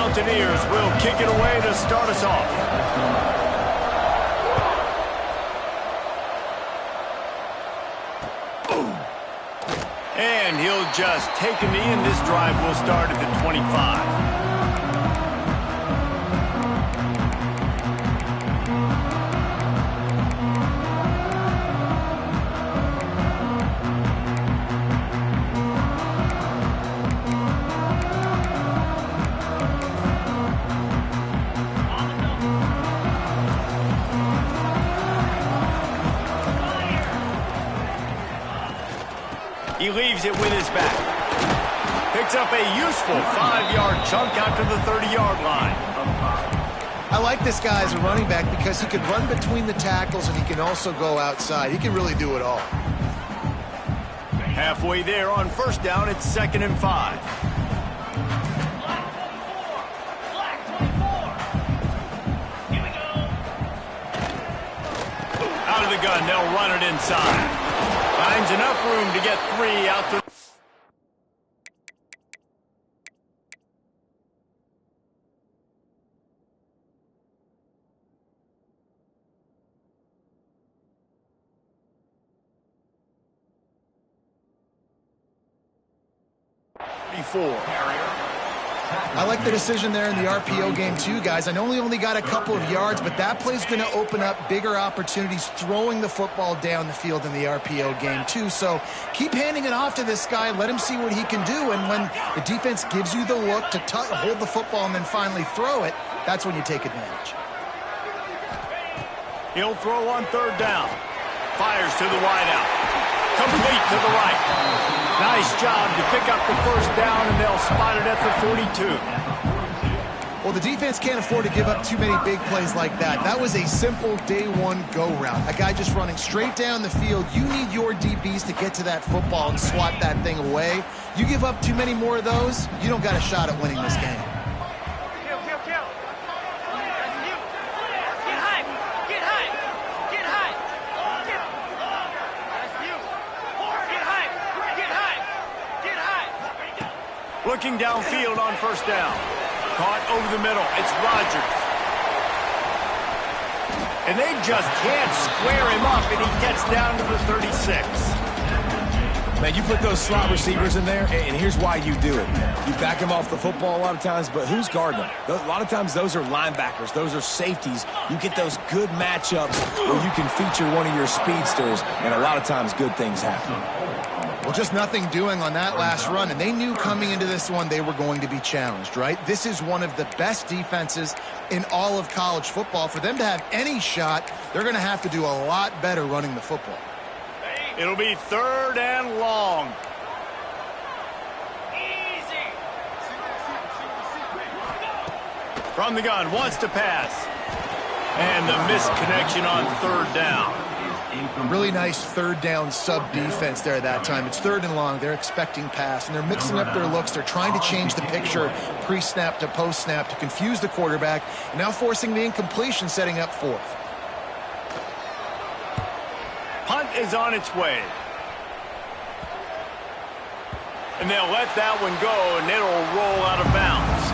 Mountaineers will kick it away to start us off. And he'll just take a knee, and this drive will start at the 25. He leaves it with his back. Picks up a useful 5-yard chunk out to the 30-yard line. I like this guy as a running back because he can run between the tackles and he can also go outside. He can really do it all. Halfway there on first down, it's 2nd and 5. Out of the gun, they'll run it inside. Finds enough room to get 3 out to... I like the decision there in the RPO game too, guys. I know he only got a couple of yards, but that play's going to open up bigger opportunities throwing the football down the field in the RPO game too. So keep handing it off to this guy. Let him see what he can do. And when the defense gives you the look to hold the football and then finally throw it, that's when you take advantage. He'll throw on 3rd down. Fires to the wideout. Complete to the right. Nice job to pick up the 1st down, and they'll spot it at the 42. Well, the defense can't afford to give up too many big plays like that. That was a simple day one go route. A guy just running straight down the field. You need your DBs to get to that football and swat that thing away. You give up too many more of those, you don't got a shot at winning this game. Looking downfield on 1st down. Caught over the middle. It's Rodgers. And they just can't square him up, and he gets down to the 36. Man, you put those slot receivers in there, and here's why you do it. You back them off the football a lot of times, but who's guarding them? A lot of times those are linebackers. Those are safeties. You get those good matchups where you can feature one of your speedsters, and a lot of times good things happen. Well, just nothing doing on that last run, and they knew coming into this one they were going to be challenged, right? This is one of the best defenses in all of college football. For them to have any shot, they're going to have to do a lot better running the football. It'll be 3rd and long. Easy. From the gun, wants to pass. And the misconnection on 3rd down. Really nice 3rd down sub defense there that time. It's 3rd and long. They're expecting pass, and they're mixing up their looks. They're trying to change the picture pre-snap to post-snap to confuse the quarterback, and now forcing the incompletion, setting up 4th. Punt is on its way. And they'll let that one go, and it'll roll out of bounds.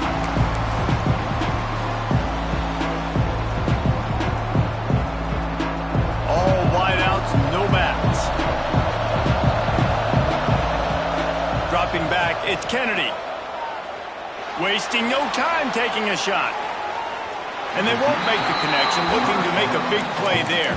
All wideouts, no backs. Dropping back, it's Kennedy. Wasting no time taking a shot. And they won't make the connection, looking to make a big play there.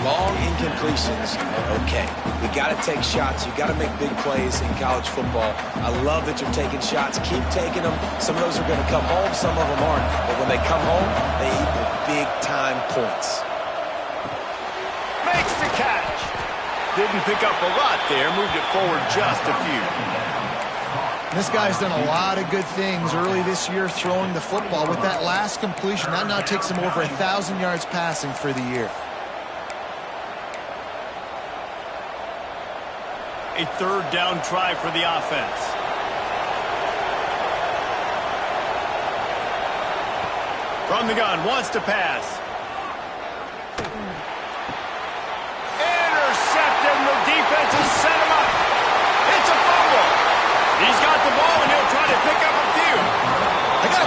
Long incompletions are okay. You got to take shots. You got to make big plays in college football. I love that you're taking shots. Keep taking them. Some of those are going to come home. Some of them aren't. But when they come home, they equal big-time points. Makes the catch. Didn't pick up a lot there. Moved it forward just a few. This guy's done a lot of good things early this year throwing the football. With that last completion, that now takes him over 1,000 yards passing for the year. A 3rd down try for the offense. From the gun, wants to pass. Intercepted, the defense has set him up. It's a fumble. He's got the ball, and he'll try to pick up a few. I got to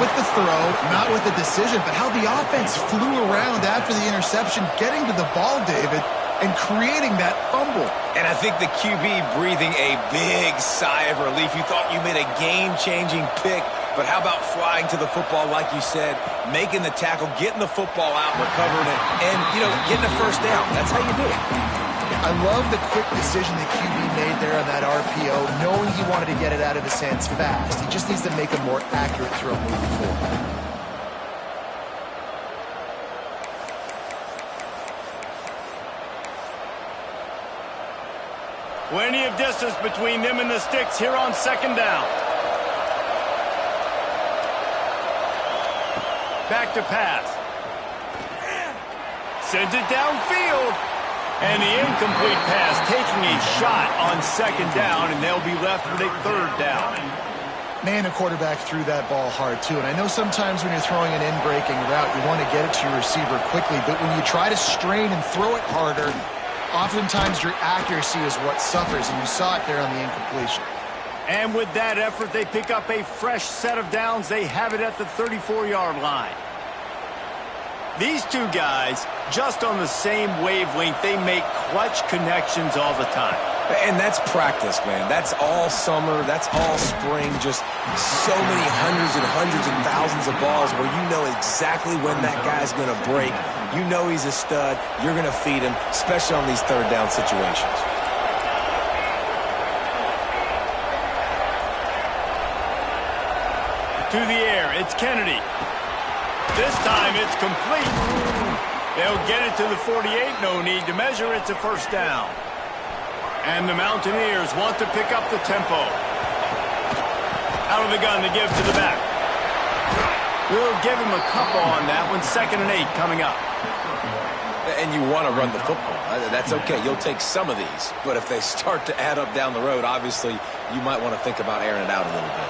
with the throw, not with the decision, but how the offense flew around after the interception, getting to the ball, David, and creating that fumble. And I think the QB breathing a big sigh of relief. You thought you made a game-changing pick, but how about flying to the football, like you said, making the tackle, getting the football out, recovering it, and, getting a first down. That's how you do it. I love the quick decision the QB made there on that RPO, knowing he wanted to get it out of his hands fast. He just needs to make a more accurate throw moving forward. Plenty of distance between them and the sticks here on second down. Back to pass. Sends it downfield. And the incomplete pass taking a shot on second down, and they'll be left with a third down. Man, the quarterback threw that ball hard, too. And I know sometimes when you're throwing an in-breaking route, you want to get it to your receiver quickly. But when you try to strain and throw it harder, oftentimes your accuracy is what suffers, and you saw it there on the incompletion. And with that effort, they pick up a fresh set of downs. They have it at the 34-yard line. These two guys, just on the same wavelength, they make clutch connections all the time. And that's practice, man. That's all summer. That's all spring. Just so many hundreds and thousands of balls where you know exactly when that guy's going to break. You know he's a stud. You're going to feed him, especially on these third down situations. To the air, it's Kennedy. This time it's complete. They'll get it to the 48. No need to measure. It's a first down. And the Mountaineers want to pick up the tempo. Out of the gun to give to the back. We'll give him a couple on that one. 2nd and 8 coming up. And you want to run the football. That's okay. You'll take some of these. But if they start to add up down the road, obviously you might want to think about airing it out a little bit.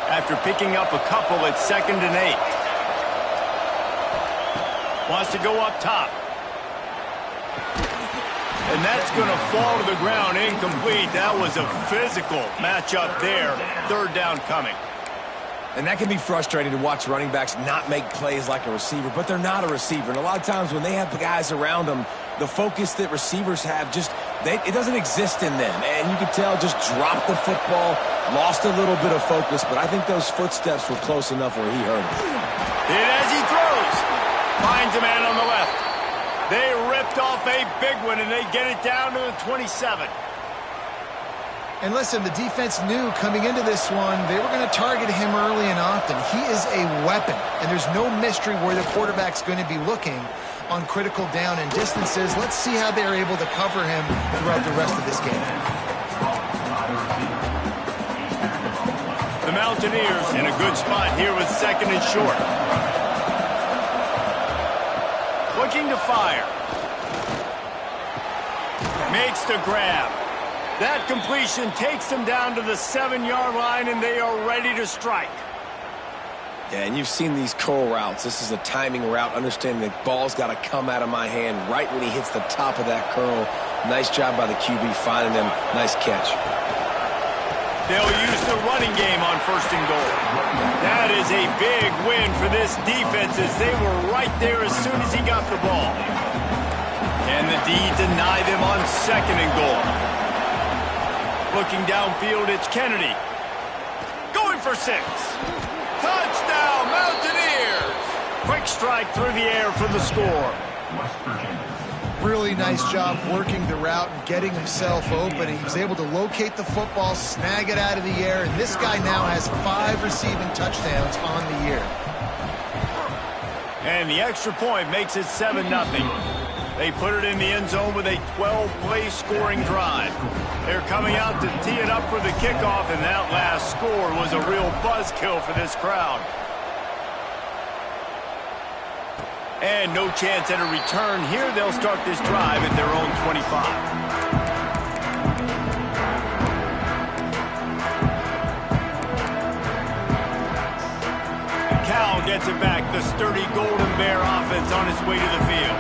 After picking up a couple, it's 2nd and 8. Wants to go up top. And that's going to fall to the ground incomplete. That was a physical matchup there. Third down coming. And that can be frustrating to watch running backs not make plays like a receiver, but they're not a receiver. And a lot of times when they have the guys around them, the focus that receivers have it doesn't exist in them. And you could tell just dropped the football, lost a little bit of focus, but I think those footsteps were close enough where he heard him. And as he throws, finds a man on the left. They ripped off a big one, and they get it down to the 27. And listen, the defense knew coming into this one, they were going to target him early and often. He is a weapon, and there's no mystery where the quarterback's going to be looking on critical down and distances. Let's see how they're able to cover him throughout the rest of this game. The Mountaineers in a good spot here with 2nd and short. Looking to fire. Makes the grab. That completion takes them down to the 7-yard line, and they are ready to strike. Yeah, and you've seen these curl routes. This is a timing route, understanding the ball's got to come out of my hand right when he hits the top of that curl. Nice job by the QB finding him. Nice catch. They'll use the running game on 1st and goal. That is a big win for this defense as they were right there as soon as he got the ball. And the D deny them on 2nd and goal. Looking downfield, it's Kennedy. Going for 6. Touchdown, Mountaineers! Quick strike through the air for the score. Really nice job working the route and getting himself open. He was able to locate the football, snag it out of the air, and this guy now has 5 receiving touchdowns on the year. And the extra point makes it 7-0. They put it in the end zone with a 12-play scoring drive. They're coming out to tee it up for the kickoff, and that last score was a real buzzkill for this crowd. And no chance at a return here. They'll start this drive at their own 25. Cal gets it back. The sturdy Golden Bear offense on its way to the field.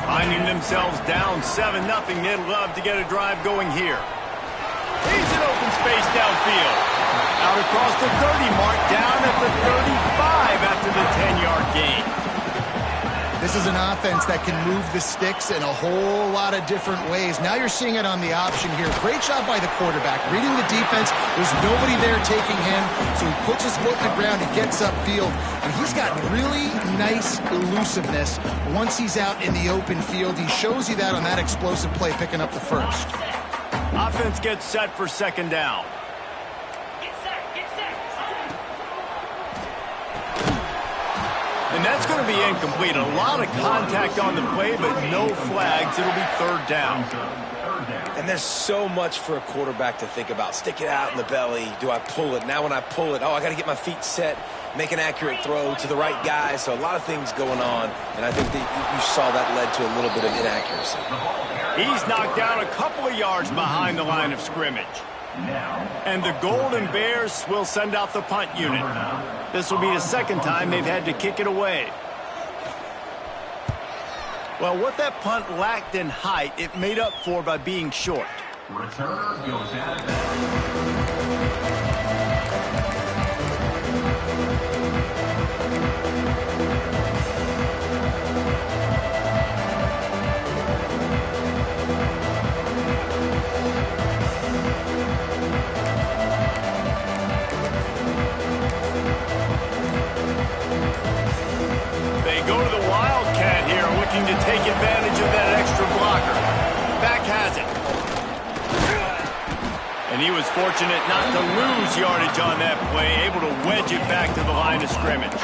Finding themselves down 7-0. They'd love to get a drive going here. He's in open space downfield. Out across the 30 mark, down at the 35. after the 10-yard gain. This is an offense that can move the sticks in a whole lot of different ways. Now you're seeing it on the option here. Great job by the quarterback. Reading the defense, there's nobody there taking him, so he puts his foot in the ground, he gets upfield, and he's got really nice elusiveness once he's out in the open field. He shows you that on that explosive play, picking up the first. Offense gets set for second down. And that's going to be incomplete. A lot of contact on the play, but no flags. It'll be third down. And there's so much for a quarterback to think about. Stick it out in the belly. Do I pull it? Now when I pull it, I got to get my feet set, make an accurate throw to the right guy. So a lot of things going on, and I think that you saw that led to a little bit of inaccuracy. He's knocked down a couple of yards behind the line of scrimmage. And the Golden Bears will send out the punt unit. This will be the second time they've had to kick it away. Well, what that punt lacked in height, it made up for by being short. Returner goes out. To take advantage of that extra blocker. Back has it. And he was fortunate not to lose yardage on that play, able to wedge it back to the line of scrimmage.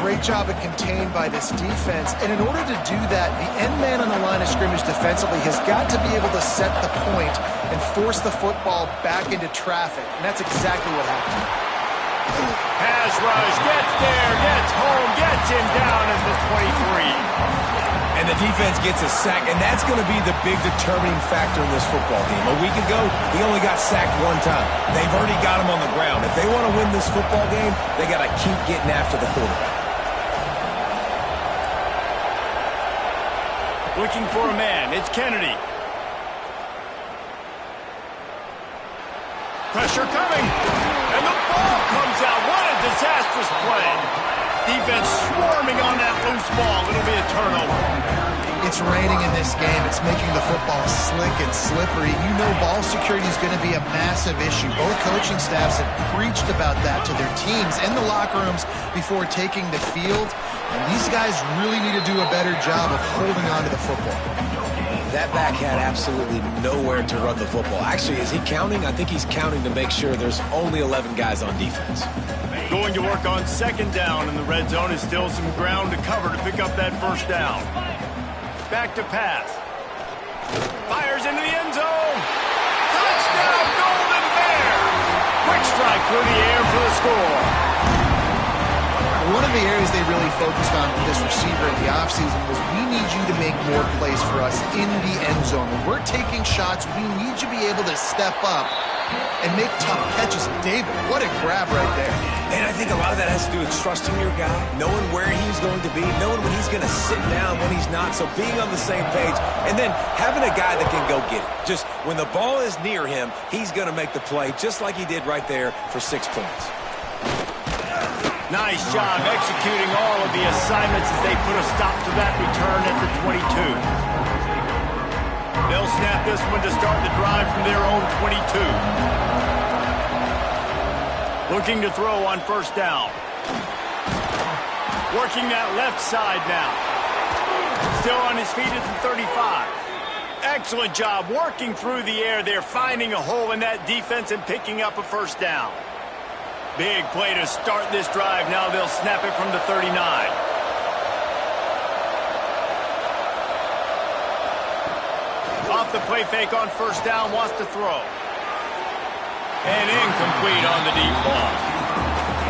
Great job of contained by this defense. And in order to do that, the end man on the line of scrimmage defensively has got to be able to set the point and force the football back into traffic. And that's exactly what happened. Pass rush, gets there, gets home, gets him down at the 23. And the defense gets a sack, and that's going to be the big determining factor in this football game. A week ago, he only got sacked one time. They've already got him on the ground. If they want to win this football game, they got to keep getting after the quarterback. Looking for a man, it's Kennedy. Pressure coming, and the ball comes out. What a disastrous play. Defense swarming on that loose ball. It'll be a turnover. It's raining in this game. It's making the football slick and slippery. You know ball security is going to be a massive issue. Both coaching staffs have preached about that to their teams in the locker rooms before taking the field. And these guys really need to do a better job of holding on to the football. That back had absolutely nowhere to run the football. Actually, is he counting? I think he's counting to make sure there's only 11 guys on defense. Going to work on second down, and the red zone is still some ground to cover to pick up that first down. Back to pass. Fires into the end zone. Touchdown, Golden Bears! Quick strike through the air for the score. One of the areas they really focused on with this receiver in the offseason was we need you to make more plays for us in the end zone. When we're taking shots, we need you to be able to step up and make tough catches. David, what a grab right there. And I think a lot of that has to do with trusting your guy, knowing where he's going to be, knowing when he's going to sit down, when he's not, so being on the same page, and then having a guy that can go get it. Just when the ball is near him, he's going to make the play, just like he did right there for 6 points. Nice job executing all of the assignments as they put a stop to that return at the 22. They'll snap this one to start the drive from their own 22. Looking to throw on first down. Working that left side now. Still on his feet at the 35. Excellent job working through the air there, finding a hole in that defense and picking up a first down. Big play to start this drive. Now they'll snap it from the 39. Off the play fake on first down, wants to throw. And incomplete on the deep ball.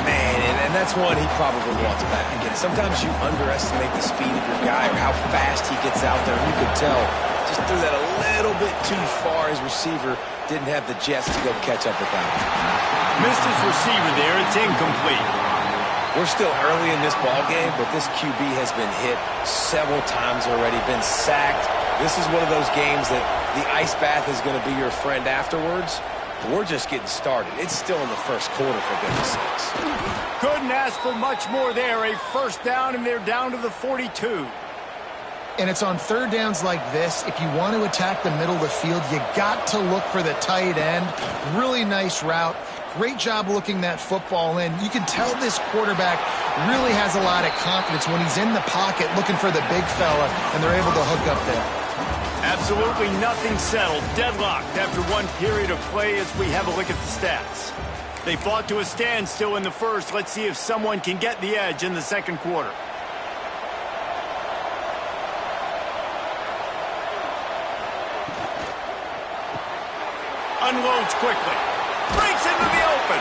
Man, and that's one he probably wants back. And sometimes you underestimate the speed of your guy or how fast he gets out there. You could tell just threw that a little bit too far. His receiver didn't have the jets to go catch up with that. Missed his receiver there. It's incomplete. We're still early in this ball game, but this QB has been hit several times already, been sacked. This is one of those games that the ice bath is going to be your friend afterwards. We're just getting started. It's still in the first quarter, for goodness sakes. Couldn't ask for much more there. A first down, and they're down to the 42. And it's on third downs like this. If you want to attack the middle of the field, you got to look for the tight end. Really nice route. Great job looking that football in. You can tell this quarterback really has a lot of confidence when he's in the pocket looking for the big fella, and they're able to hook up there. Absolutely nothing settled. Deadlocked after one period of play as we have a look at the stats. They fought to a standstill in the first. Let's see if someone can get the edge in the second quarter. Unloads quickly. Breaks into the open.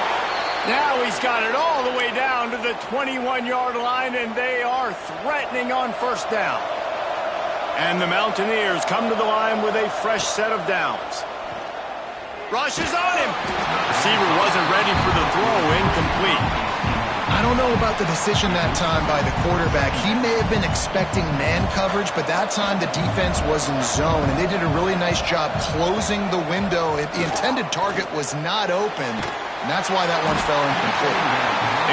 Now he's got it all the way down to the 21-yard line, and they are threatening on first down. And the Mountaineers come to the line with a fresh set of downs. Rushes on him. Receiver wasn't ready for the throw. Incomplete. I don't know about the decision that time by the quarterback. He may have been expecting man coverage, but that time the defense was in zone, and they did a really nice job closing the window. The intended target was not open, and that's why that one fell incomplete.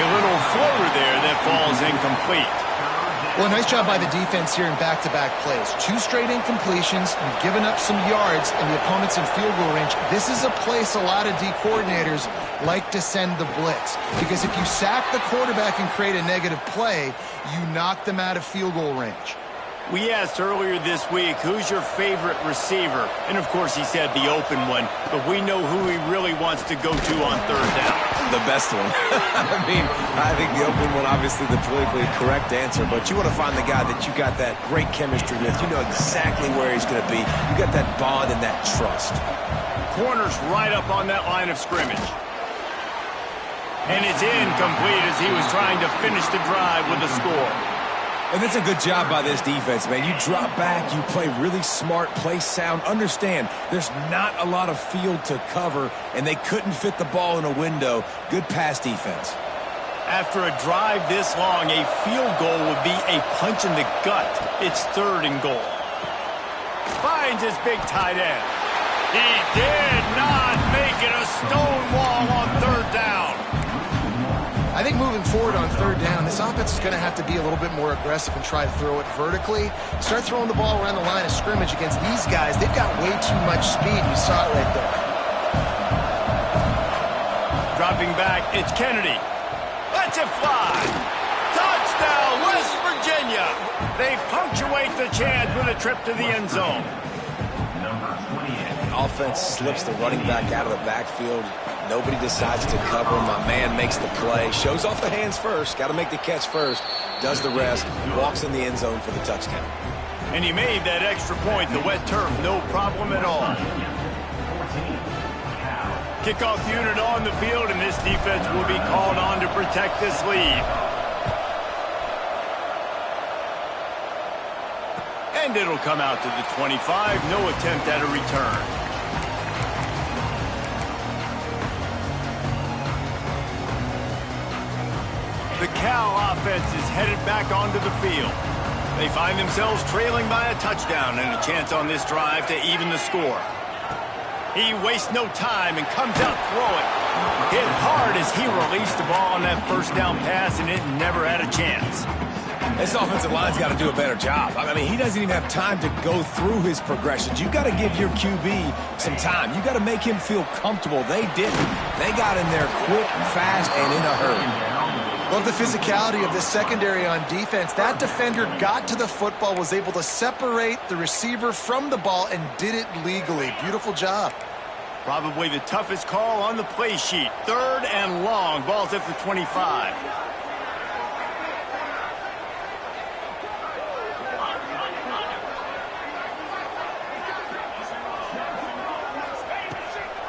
A little floater there that falls incomplete. Well, nice job by the defense here in back-to-back plays. 2 straight incompletions. You've given up some yards, and the opponent's in field goal range. This is a place a lot of D coordinators like to send the blitz, because if you sack the quarterback and create a negative play, you knock them out of field goal range. We asked earlier this week, who's your favorite receiver? And, of course, he said the open one, but we know who he really wants to go to on third down. The best one. I mean, I think the open one, obviously the politically correct answer, but you want to find the guy that you got that great chemistry with. You know exactly where he's going to be. You got that bond and that trust. Corner's right up on that line of scrimmage. And it's incomplete as he was trying to finish the drive with a score. And that's a good job by this defense, man. You drop back, you play really smart, play sound. Understand, there's not a lot of field to cover, and they couldn't fit the ball in a window. Good pass defense. After a drive this long, a field goal would be a punch in the gut. It's third and goal. Finds his big tight end. He did not make it a stone wall on third down. I think moving forward on third down, this offense is going to have to be a little bit more aggressive and try to throw it vertically. Start throwing the ball around the line of scrimmage against these guys. They've got way too much speed. You saw it right there. Dropping back, it's Kennedy. Lets it fly. Touchdown, West Virginia. They punctuate the chance with a trip to the end zone. Offense slips the running back out of the backfield. Nobody decides to cover. My man makes the play. Shows off the hands first. Got to make the catch first. Does the rest. Walks in the end zone for the touchdown. And he made that extra point. The wet turf, no problem at all. Kickoff unit on the field, and this defense will be called on to protect this lead. And it'll come out to the 25. No attempt at a return. The Cal offense is headed back onto the field. They find themselves trailing by a touchdown and a chance on this drive to even the score. He wastes no time and comes out throwing. Hit hard as he released the ball on that first down pass, and it never had a chance. This offensive line's got to do a better job. I mean, he doesn't even have time to go through his progressions. You got to give your QB some time. You got to make him feel comfortable. They didn't. They got in there quick, fast, and in a hurry. Love the physicality of this secondary on defense. That defender got to the football, was able to separate the receiver from the ball, and did it legally. Beautiful job. Probably the toughest call on the play sheet. Third and long. Ball's at the 25.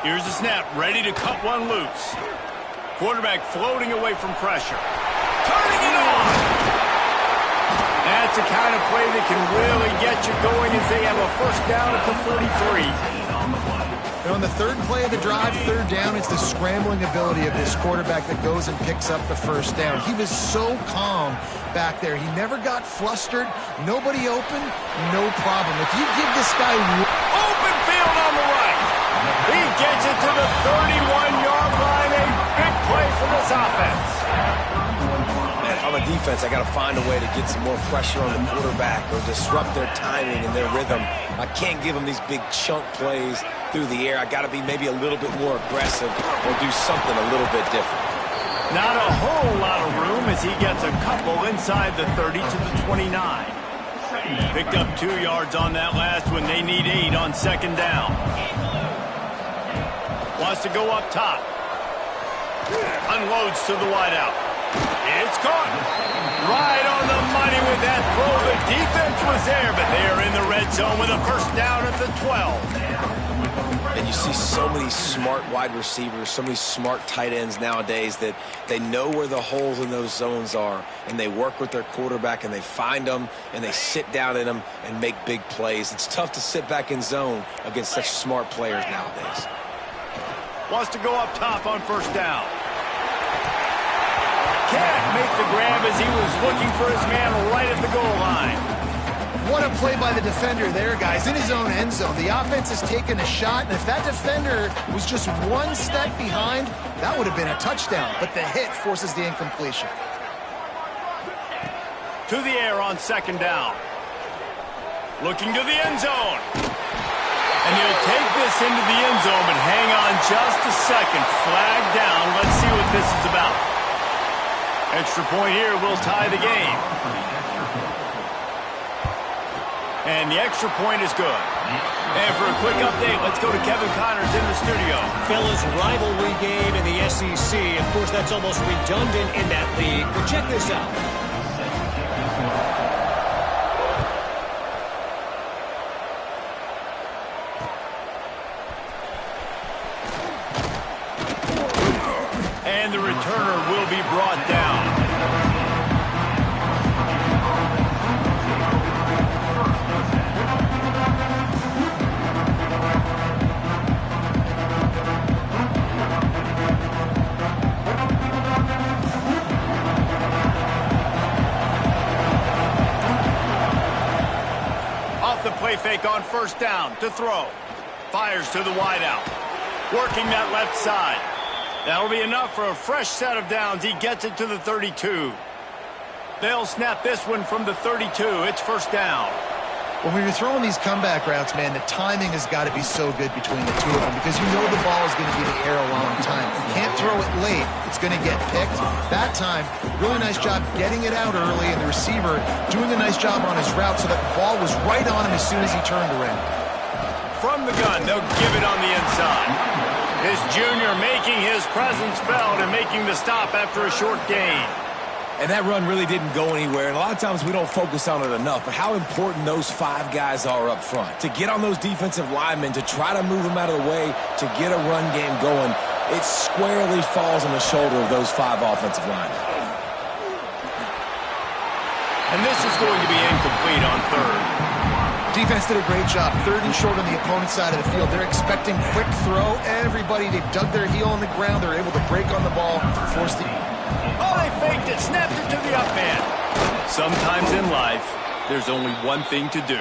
Here's the snap, ready to cut one loose. Quarterback floating away from pressure. Turning it on! That's the kind of play that can really get you going as they have a first down at the 43. And on the third play of the drive, third down, it's the scrambling ability of this quarterback that goes and picks up the first down. He was so calm back there. He never got flustered. Nobody open, no problem. If you give this guy open field on the right, He gets it to the 31-yard line. A big play for this offense. Man, if I'm a defense, I got to find a way to get some more pressure on the quarterback or disrupt their timing and their rhythm. I can't give them these big chunk plays through the air. I got to be maybe a little bit more aggressive or do something a little bit different. Not a whole lot of room as he gets a couple inside the 30 to the 29. Picked up 2 yards on that last one. They need 8 on second down. Wants to go up top. Unloads to the wideout. It's caught. Right on the money with that throw. The defense was there, but they are in the red zone with a first down at the 12. And you see so many smart wide receivers, so many smart tight ends nowadays that they know where the holes in those zones are, and they work with their quarterback, and they find them, and they sit down in them and make big plays. It's tough to sit back in zone against such smart players nowadays. Wants to go up top on first down. Can't make the grab as he was looking for his man right at the goal line. What a play by the defender there, guys. In his own end zone, the offense has taken a shot, and if that defender was just one step behind, that would have been a touchdown. But the hit forces the incompletion. To the air on second down. Looking to the end zone. And he'll take this into the end zone, but hang on just a second. Flag down. Let's see what this is about. Extra point here will tie the game. And the extra point is good. And for a quick update, let's go to Kevin Connors in the studio. Fellas, rivalry game in the SEC. Of course, that's almost redundant in that league. But check this out. And the returner will be brought down. The play fake on first down to throw. Fires to the wideout. Working that left side. That'll be enough for a fresh set of downs. He gets it to the 32. They'll snap this one from the 32. It's first down. When you're throwing these comeback routes, man, the timing has got to be so good between the two of them because you know the ball is going to be in the air a long time. You can't throw it late. It's going to get picked. That time, really nice job getting it out early, and the receiver doing a nice job on his route so that the ball was right on him as soon as he turned around. From the gun, they'll give it on the inside. His junior making his presence felt and making the stop after a short gain. And that run really didn't go anywhere, and a lot of times we don't focus on it enough, but how important those 5 guys are up front. To get on those defensive linemen, to try to move them out of the way, to get a run game going, it squarely falls on the shoulder of those 5 offensive linemen. And this is going to be incomplete on third. Defense did a great job. Third and short on the opponent's side of the field. They're expecting quick throw. Everybody, they dug their heel on the ground. They're able to break on the ball, force the... Oh, they faked it, snapped it to the up man. Sometimes in life, there's only one thing to do.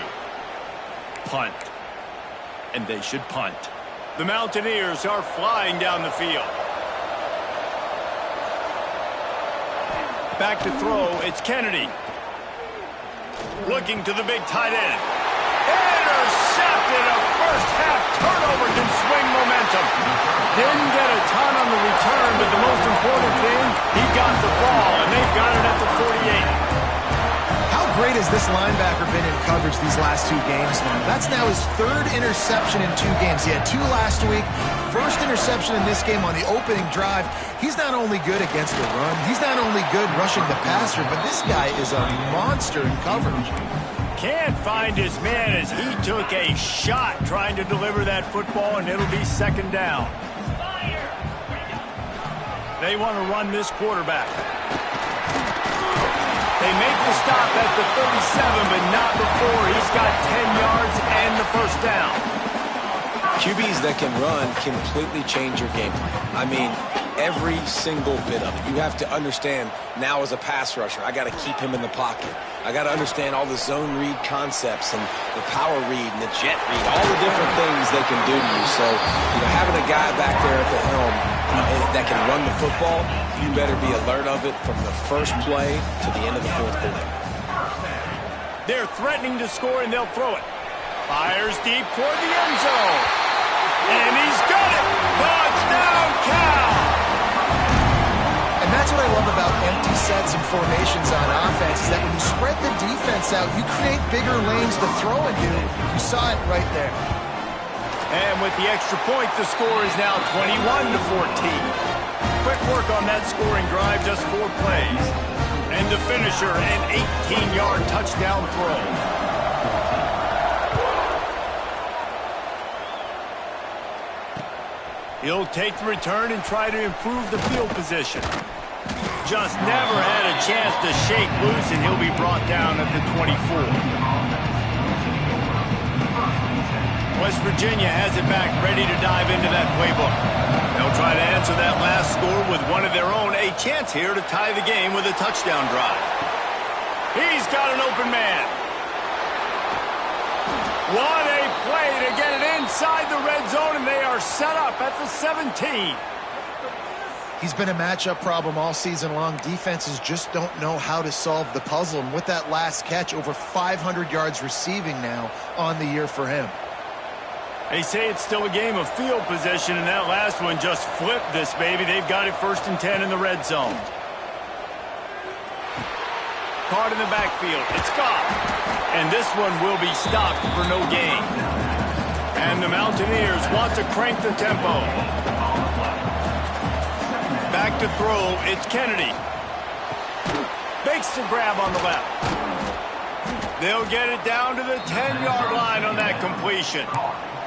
Punt. And they should punt. The Mountaineers are flying down the field. Back to throw, it's Kennedy. Looking to the big tight end. Intercepted. A first half turnover can swing momentum. Didn't get a ton on the return, but the most important thing, he got the ball, and they've got it at the 48. How great has this linebacker been in coverage these last 2 games now? That's now his 3rd interception in 2 games. He had 2 last week. First interception in this game on the opening drive. He's not only good against the run, he's not only good rushing the passer, but this guy is a monster in coverage. Can't find his man as he took a shot trying to deliver that football, and it'll be second down. They want to run this quarterback. They make the stop at the 37, but not before. He's got 10 yards and the first down. QBs that can run completely change your game plan. I mean, every single bit of it. You have to understand now as a pass rusher, I got to keep him in the pocket. I got to understand all the zone read concepts and the power read and the jet read, all the different things they can do to you. So, having a guy back there at the helm that can run the football, you better be alert of it from the first play to the end of the fourth quarter. They're threatening to score, and they'll throw it. Fires deep toward the end zone. And he's got it! Touchdown, Cal! And that's what I love about empty sets and formations on offense, is that when you spread the defense out, you create bigger lanes to throw into. You saw it right there. And with the extra point, the score is now 21-14. Quick work on that scoring drive, just 4 plays. And the finisher, an 18-yard touchdown throw. He'll take the return and try to improve the field position. Just never had a chance to shake loose, and he'll be brought down at the 24. West Virginia has it back, ready to dive into that playbook. They'll try to answer that last score with one of their own. A chance here to tie the game with a touchdown drive. He's got an open man. What a play to get it inside the red zone, and they are set up at the 17. He's been a matchup problem all season long. Defenses just don't know how to solve the puzzle. And with that last catch, over 500 yards receiving now on the year for him. They say it's still a game of field position, and that last one just flipped this baby. They've got it 1st and 10 in the red zone. Caught in the backfield. It's gone. And this one will be stopped for no gain. And the Mountaineers want to crank the tempo. Back to throw. It's Kennedy. Makes the grab on the left. They'll get it down to the 10-yard line on that completion.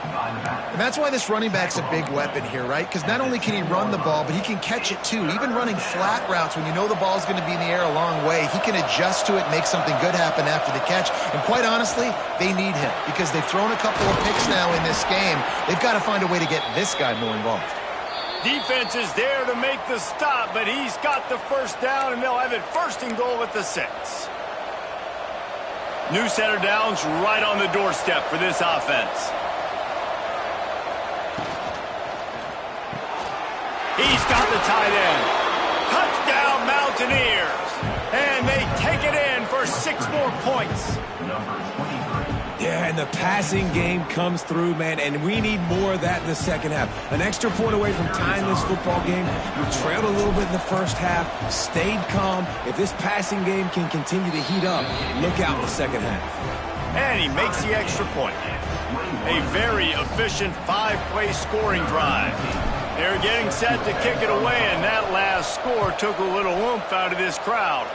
And that's why this running back's a big weapon here, right? Because not only can he run the ball, but he can catch it too. Even running flat routes when you know the ball's going to be in the air a long way, he can adjust to it, make something good happen after the catch. And quite honestly, they need him because they've thrown a couple of picks now in this game. They've got to find a way to get this guy more involved. Defense is there to make the stop, but he's got the first down, and they'll have it 1st and goal at the 6. New set of downs right on the doorstep for this offense. He's got the tight end. Touchdown, Mountaineers. And they take it in for 6 more points. Yeah, and the passing game comes through, man, and we need more of that in the second half. An extra point away from tying this football game. We trailed a little bit in the first half, stayed calm. If this passing game can continue to heat up, look out in the second half. And he makes the extra point. A very efficient 5-play scoring drive. They're getting set to kick it away, and that last score took a little oomph out of this crowd.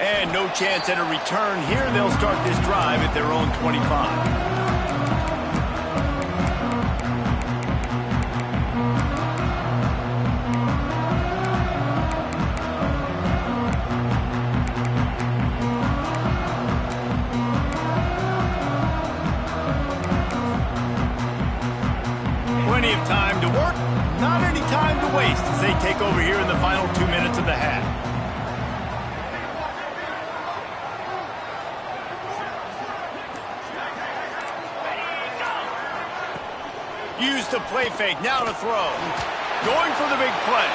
And no chance at a return here. They'll start this drive at their own 25. Plenty of time to work, not any time to waste as they take over here in the final 2 minutes of the half. Use the play fake, now to throw. Going for the big play.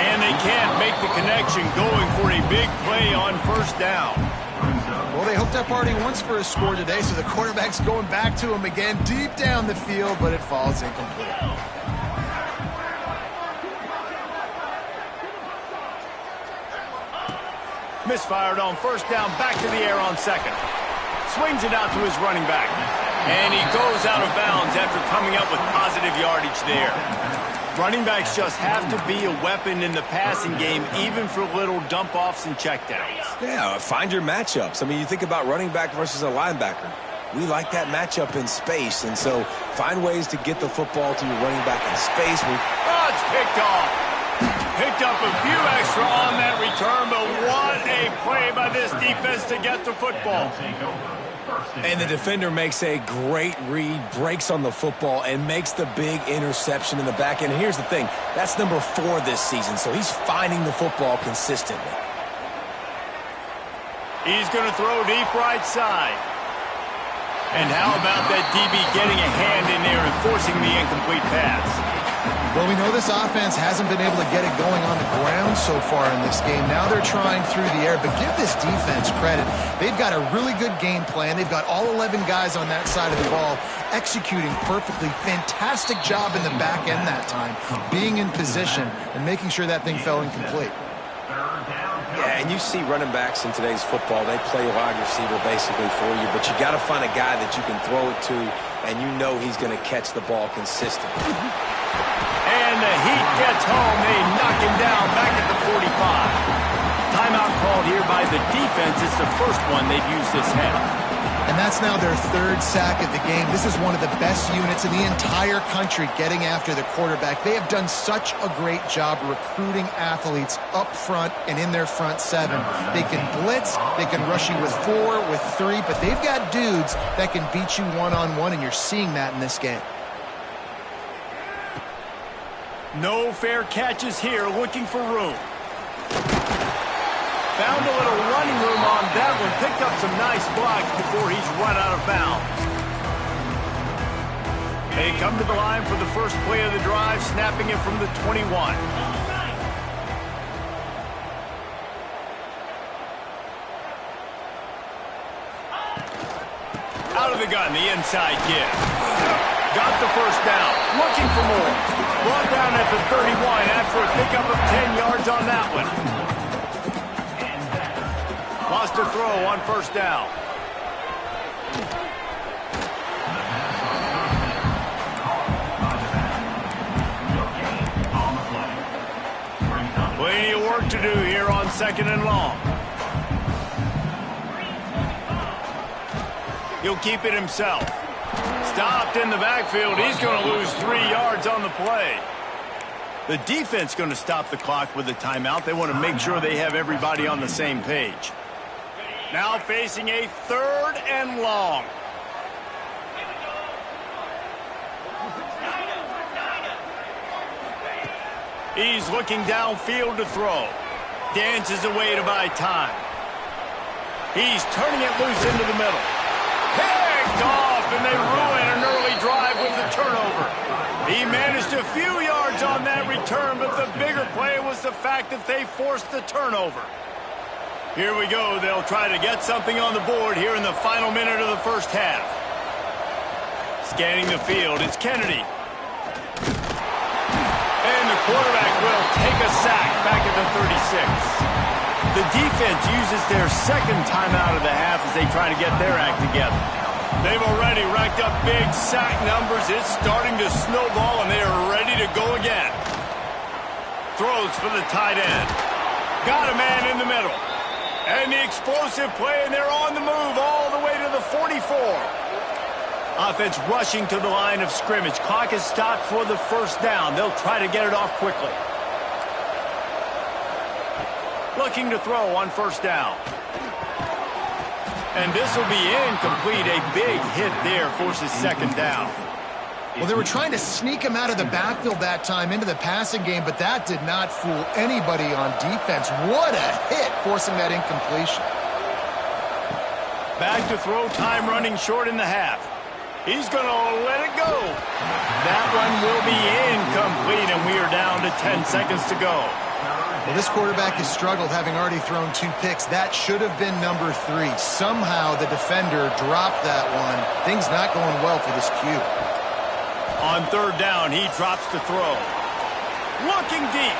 And they can't make the connection, going for a big play on 1st down. Well, they hooked up already once for a score today, so the quarterback's going back to him again deep down the field, but it falls incomplete. Misfired on 1st down, back to the air on 2nd. Swings it out to his running back. And he goes out of bounds after coming up with positive yardage there. Running backs just have to be a weapon in the passing game, even for little dump-offs and checkdowns. Yeah, find your matchups. I mean, you think about running back versus a linebacker. We like that matchup in space, and so find ways to get the football to your running back in space. Oh, it's picked off. Picked up a few extra on that return, but what a play by this defense to get the football. And the defender makes a great read, breaks on the football, and makes the big interception in the back end. And here's the thing, that's number 4 this season, so he's finding the football consistently. He's going to throw deep right side. And how about that DB getting a hand in there and forcing the incomplete pass? Well, we know this offense hasn't been able to get it going on the ground so far in this game. Now they're trying through the air, but give this defense credit. They've got a really good game plan. They've got all 11 guys on that side of the ball executing perfectly. Fantastic job in the back end that time, being in position and making sure that thing fell incomplete. Yeah, and you see running backs in today's football, they play wide receiver basically for you, but you got to find a guy that you can throw it to, and you know he's going to catch the ball consistently. And the Heat gets home. They knock him down back at the 45. Timeout called here by the defense. It's the first one they've used this half. And that's now their 3rd sack of the game. This is one of the best units in the entire country getting after the quarterback. They have done such a great job recruiting athletes up front and in their front 7. They can blitz, they can rush you with 4, with 3, but they've got dudes that can beat you one-on-one, and you're seeing that in this game. No fair catches here, looking for room. Found a little running room on that one. Picked up some nice blocks before he's run out of bounds. They come to the line for the first play of the drive, snapping it from the 21. Out of the gun, the inside give. Got the first down. Looking for more. Brought down at the 31 after a pickup of 10 yards on that one. Lost a throw on first down. Plenty of work to do here on 2nd and long. He'll keep it himself. Stopped in the backfield. He's going to lose 3 yards on the play. The defense going to stop the clock with a timeout. They want to make sure they have everybody on the same page. Now facing a 3rd and long. He's looking downfield to throw. Dances away to buy time. He's turning it loose into the middle. Picked off, and they ruin an early drive with the turnover. He managed a few yards on that return, but the bigger play was the fact that they forced the turnover. Here we go. They'll try to get something on the board here in the final minute of the first half. Scanning the field, it's Kennedy. And the quarterback will take a sack back at the 36. The defense uses their 2nd timeout of the half as they try to get their act together. They've already racked up big sack numbers. It's starting to snowball, and they are ready to go again. Throws for the tight end. Got a man in the middle. And the explosive play, and they're on the move all the way to the 44. Offense rushing to the line of scrimmage. Clock is stopped for the first down. They'll try to get it off quickly. Looking to throw on first down. And this will be incomplete. A big hit there forces 2nd down. Well, they were trying to sneak him out of the backfield that time into the passing game, but that did not fool anybody on defense. What a hit, forcing that incompletion. Back to throw, time running short in the half. He's going to let it go. That one will be incomplete, and we are down to 10 seconds to go. Well, this quarterback has struggled, having already thrown 2 picks. That should have been number 3. Somehow the defender dropped that one. Things not going well for this Q. On 3rd down, he drops to throw. Looking deep.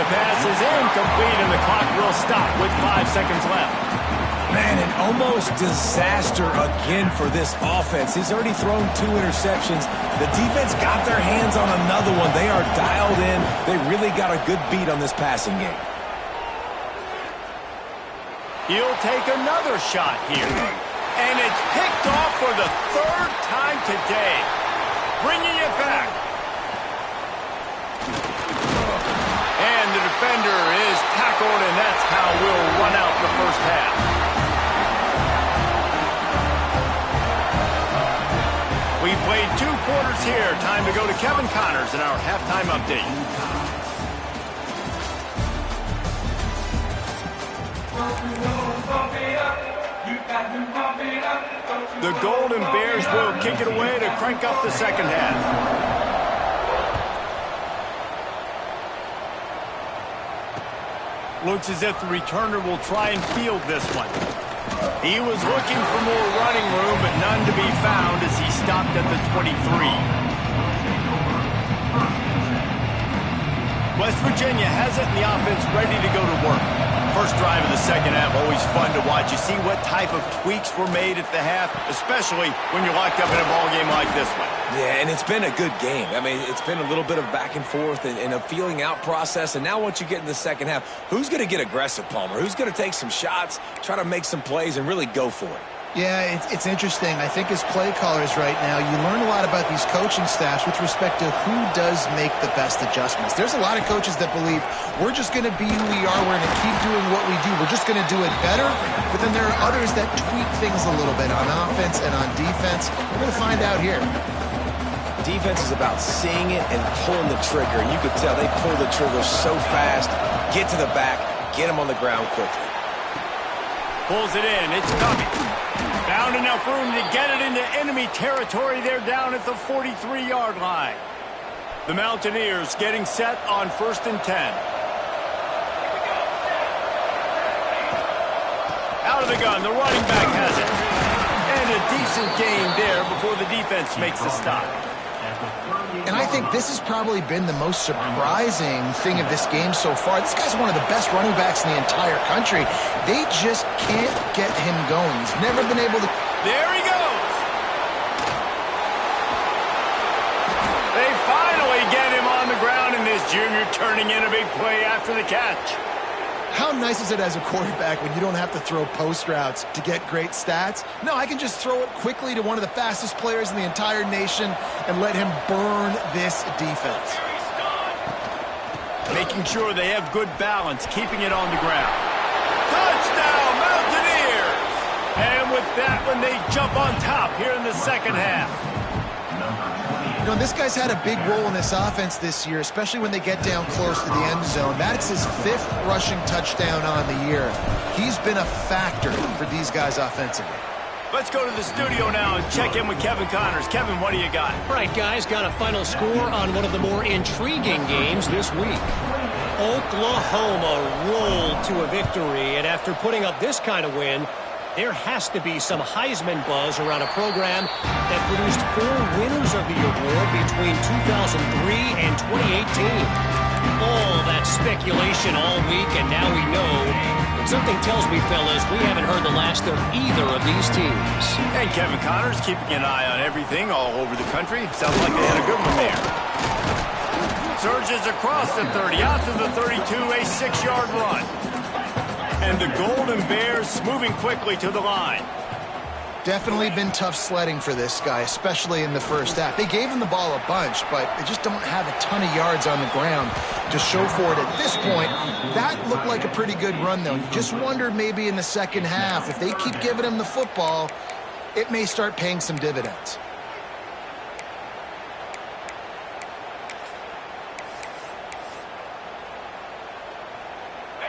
The pass is incomplete, and the clock will stop with 5 seconds left. Man, an almost disaster again for this offense. He's already thrown 2 interceptions. The defense got their hands on another one. They are dialed in. They really got a good beat on this passing game. He'll take another shot here. And it's picked off for the 3rd time today. Bringing it back. And the defender is tackled, and that's how we'll run out the first half. We played 2 quarters here. Time to go to Kevin Connors in our halftime update. The Golden Bears will kick it away to crank up the second half. Looks as if the returner will try and field this one. He was looking for more running room, but none to be found as he stopped at the 23. West Virginia has it and the offense ready to go to work. First drive of the second half, always fun to watch. You see what type of tweaks were made at the half, especially when you're locked up in a ball game like this one. Yeah, and it's been a good game. I mean, it's been a little bit of back and forth and a feeling out process. And now once you get in the second half, who's going to get aggressive, Palmer? Who's going to take some shots, try to make some plays, and really go for it? Yeah, it's interesting. I think as play callers right now, you learn a lot about these coaching staffs with respect to who does make the best adjustments. There's a lot of coaches that believe we're just going to be who we are. We're going to keep doing what we do. We're just going to do it better. But then there are others that tweak things a little bit on offense and on defense. We're going to find out here. Defense is about seeing it and pulling the trigger. And you could tell they pull the trigger so fast, get to the back, get them on the ground quickly. Pulls it in. It's coming. Found enough room to get it into enemy territory. They're down at the 43-yard line. The Mountaineers getting set on 1st and 10. Out of the gun. The running back has it. And a decent gain there before the defense makes the stop. And I think this has probably been the most surprising thing of this game so far. This guy's one of the best running backs in the entire country. They just can't get him going. He's never been able to... There he goes! They finally get him on the ground, and this junior turning in a big play after the catch. How nice is it as a quarterback when you don't have to throw post routes to get great stats? No, I can just throw it quickly to one of the fastest players in the entire nation and let him burn this defense. Making sure they have good balance, keeping it on the ground. Touchdown, Mountaineers! And with that one, they jump on top here in the second half. You know, this guy's had a big role in this offense this year, especially when they get down close to the end zone. That's his 5th rushing touchdown on the year. He's been a factor for these guys offensively. Let's go to the studio now and check in with Kevin Connors. Kevin, what do you got? All right, guys, got a final score on one of the more intriguing games this week. Oklahoma rolled to a victory, and after putting up this kind of win, there has to be some Heisman buzz around a program that produced 4 winners of the award between 2003 and 2018. All that speculation all week, and now we know. But something tells me, fellas, we haven't heard the last of either of these teams. And Kevin Connors keeping an eye on everything all over the country. Sounds like they had a good one there. Surges across the 30, out to the 32, a 6-yard run. And the Golden Bears moving quickly to the line. Definitely been tough sledding for this guy, especially in the first half. They gave him the ball a bunch, but they just don't have a ton of yards on the ground to show for it at this point. That looked like a pretty good run, though. You just wondered maybe in the second half, if they keep giving him the football, it may start paying some dividends.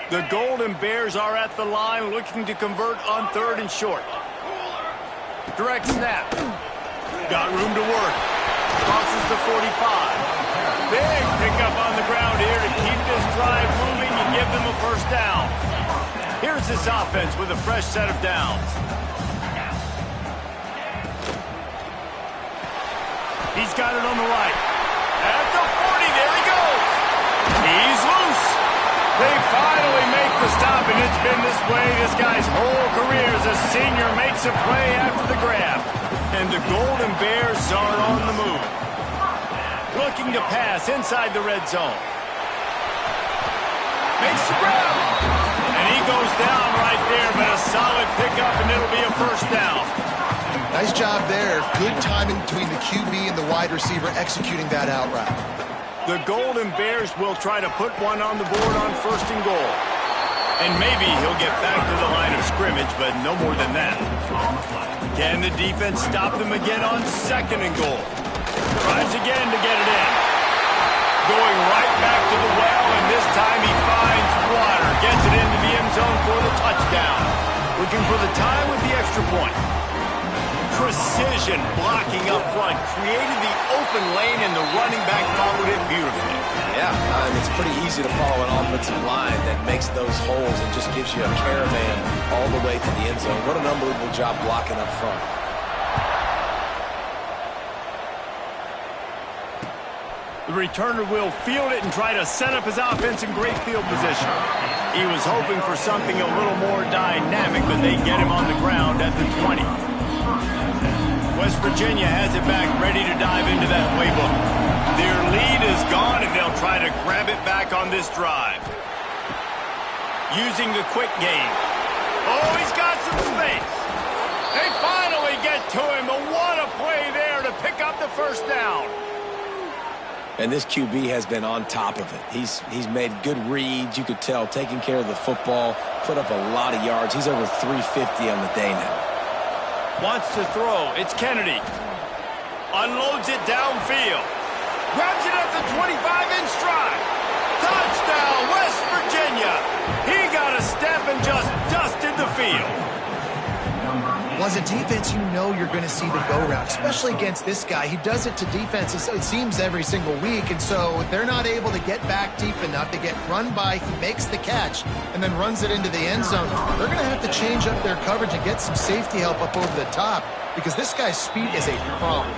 The Golden Bears are at the line looking to convert on 3rd and short. Direct snap. Got room to work. Crosses the 45. Big pickup on the ground here to keep this drive moving and give them a first down. Here's this offense with a fresh set of downs. He's got it on the right. At the 40, there he goes. He's loose. They finally make the stop, and it's been this way this guy's whole career as a senior makes a play after the grab. And the Golden Bears are on the move. Looking to pass inside the red zone. Makes the grab. And he goes down right there, but a solid pickup, and it'll be a first down. Nice job there. Good timing between the QB and the wide receiver executing that out route. The Golden Bears will try to put one on the board on 1st and goal. And maybe he'll get back to the line of scrimmage, but no more than that. Can the defense stop them again on 2nd and goal? Tries again to get it in. Going right back to the well, and this time he finds water. Gets it into the end zone for the touchdown. Looking for the tie with the extra point. Precision blocking up front. Created the open lane, and the running back followed it beautifully. Yeah, it's pretty easy to follow an offensive line that makes those holes and just gives you a caravan all the way to the end zone. What an unbelievable job blocking up front. The returner will field it and try to set up his offense in great field position. He was hoping for something a little more dynamic, but they get him on the ground at the 20. West Virginia has it back, ready to dive into that playbook. Their lead is gone, and they'll try to grab it back on this drive. Using the quick game. Oh, he's got some space. They finally get to him, but what a play there to pick up the first down. And this QB has been on top of it. He's made good reads, you could tell, taking care of the football, put up a lot of yards. He's over 350 on the day now. Wants to throw. It's Kennedy. Unloads it downfield. Grabs it at the 25 in stride. Touchdown, West Virginia. He got a step and just dusted the field. Well, as a defense, you know you're going to see the go route, especially against this guy. He does it to defenses, it seems, every single week, and so they're not able to get back deep enough to get run by. He makes the catch and then runs it into the end zone. They're going to have to change up their coverage and get some safety help up over the top because this guy's speed is a problem.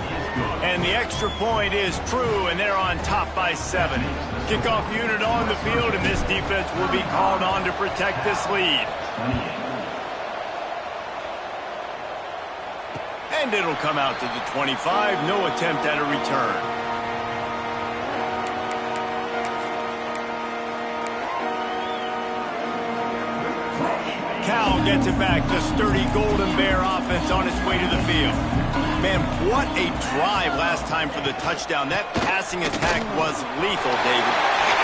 And the extra point is true, and they're on top by 7. Kickoff unit on the field, and this defense will be called on to protect this lead. And it'll come out to the 25. No attempt at a return. Cal gets it back. The sturdy Golden Bear offense on its way to the field. Man, what a drive last time for the touchdown. That passing attack was lethal, David.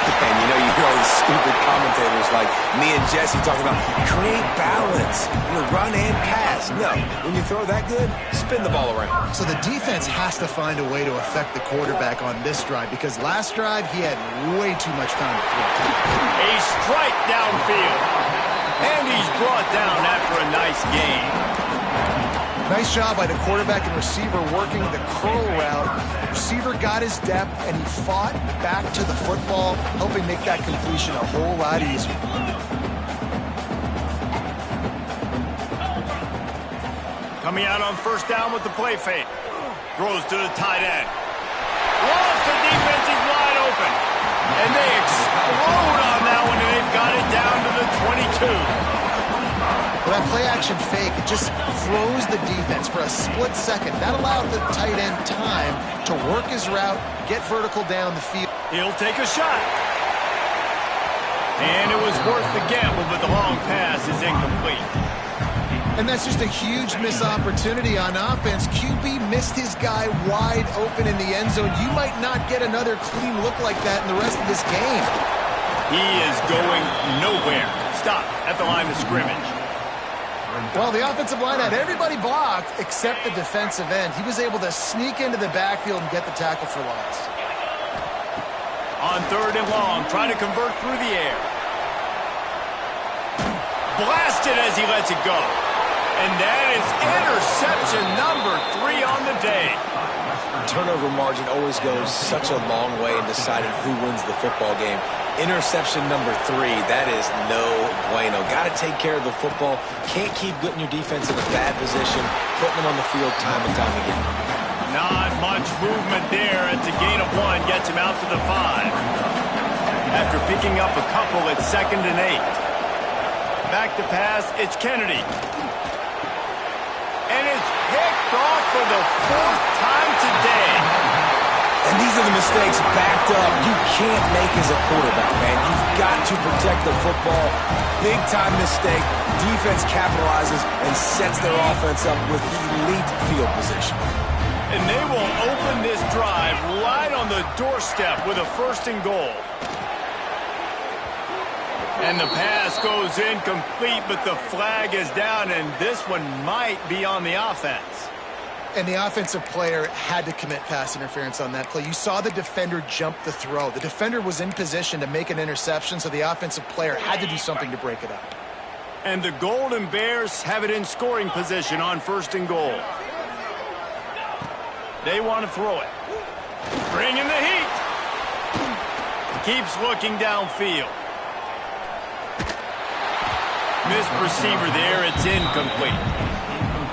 And you know, you hear all these stupid commentators like me and Jesse talking about create balance, run and pass. No, when you throw that good, spin the ball around. So the defense has to find a way to affect the quarterback on this drive because last drive he had way too much time to throw. A strike downfield. And he's brought down after a nice gain. Nice job by the quarterback and receiver working the curl route. Receiver got his depth, and he fought back to the football, helping make that completion a whole lot easier. Coming out on first down with the play fake. Throws to the tight end. Lost the defense, he's wide open. And they explode on that one, and they've got it down to the 22. Well, that play-action fake, it just froze the defense for a split second. That allowed the tight end time to work his route, get vertical down the field. He'll take a shot. And it was worth the gamble, but the long pass is incomplete. And that's just a huge missed opportunity on offense. QB missed his guy wide open in the end zone. You might not get another clean look like that in the rest of this game. He is going nowhere. Stop at the line of scrimmage. Well, the offensive line had everybody blocked except the defensive end. He was able to sneak into the backfield and get the tackle for loss. On 3rd and long, trying to convert through the air. Blasted as he lets it go. And that is interception number 3 on the day. Turnover margin always goes such a long way in deciding who wins the football game. Interception number 3, that is no bueno. Got to take care of the football. Can't keep putting your defense in a bad position, putting them on the field time and time again. Not much movement there. It's a gain of 1, gets him out to the 5. After picking up a couple at 2nd and 8. Back to pass, it's Kennedy. And it's picked off for the 4th time today. And these are the mistakes backed up you can't make as a quarterback, man. You've got to protect the football. Big-time mistake. Defense capitalizes and sets their offense up with elite field position. And they will open this drive right on the doorstep with a 1st and goal. And the pass goes incomplete, but the flag is down, and this one might be on the offense. And the offensive player had to commit pass interference on that play. You saw the defender jump the throw. The defender was in position to make an interception, so the offensive player had to do something to break it up. And the Golden Bears have it in scoring position on 1st and goal. They want to throw it. Bring in the heat. Keeps looking downfield. Missed receiver there. It's incomplete.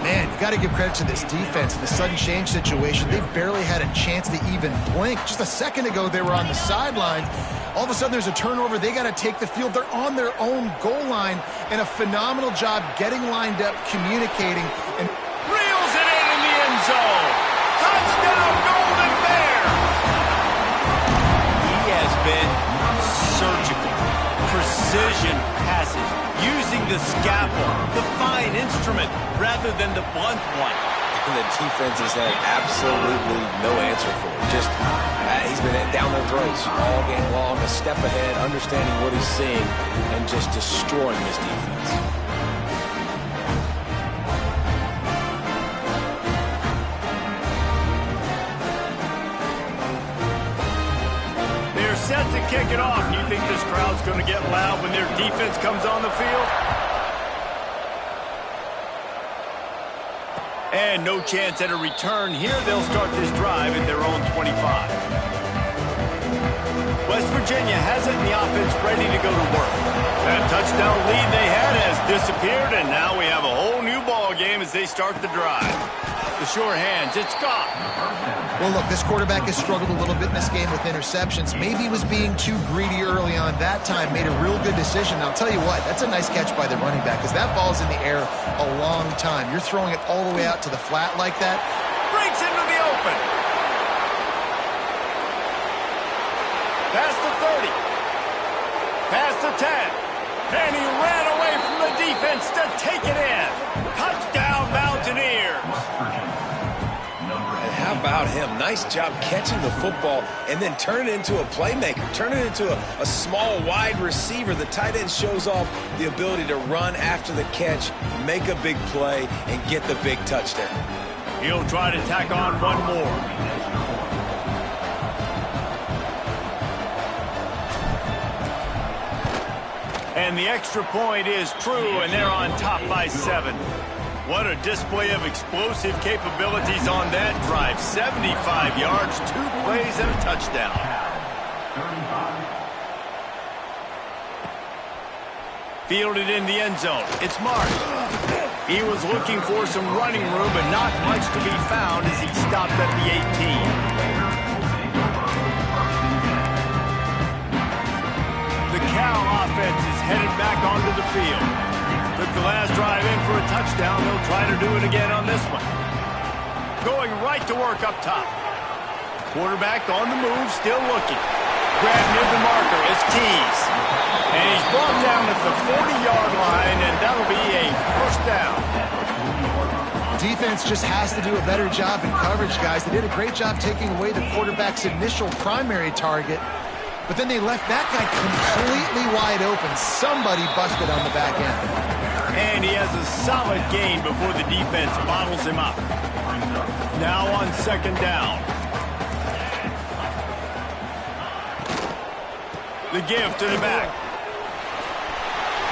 Man, you got to give credit to this defense in the sudden change situation. They've barely had a chance to even blink. Just a second ago, they were on the sidelines. All of a sudden, there's a turnover. They got to take the field. They're on their own goal line, and a phenomenal job getting lined up, communicating, and reels it in the end zone. Touchdown, Golden Bear! He has been surgical. Precision passes, using the scalpel, the fine instrument, rather than the blunt one. And the defense has had absolutely no answer for it. Just, he's been down their throats all game long, a step ahead, understanding what he's seeing, and just destroying this defense. They're set to kick it off. You think this crowd's going to get loud when their defense comes on the field? And no chance at a return here. They'll start this drive at their own 25. West Virginia has it in the offense ready to go to work. That touchdown lead they had has disappeared, and now we have a whole new ball game as they start the drive. The sure hands, it's gone. well, look, this quarterback has struggled a little bit in this game with interceptions. Maybe he was being too greedy early on that time, made a real good decision. Now, I'll tell you what, that's a nice catch by the running back because that ball's in the air a long time. You're throwing it all the way out to the flat like that. Breaks into the open. Past the 30. Past the 10. And he ran away from the defense to take it in. Touchdown, Mountaineers. And how about him? Nice job catching the football and then turn it into a playmaker. Turn it into a small, wide receiver. The tight end shows off the ability to run after the catch, make a big play, and get the big touchdown. He'll try to tack on one more. And the extra point is true, and they're on top by 7. What a display of explosive capabilities on that drive. 75 yards, 2 plays, and a touchdown. Fielded in the end zone. It's Mark. He was looking for some running room, but not much to be found as he stopped at the 18. The Cal offense is headed back onto the field. Took the last drive in for a touchdown. They'll try to do it again on this one. Going right to work up top. Quarterback on the move, still looking. Grab near the marker. It's Keys. And he's brought down at the 40-yard line, and that'll be a first down. Defense just has to do a better job in coverage, guys. They did a great job taking away the quarterback's initial primary target. But then they left that guy completely wide open. Somebody busted on the back end. And he has a solid gain before the defense bottles him up. Now on second down. The give to the back.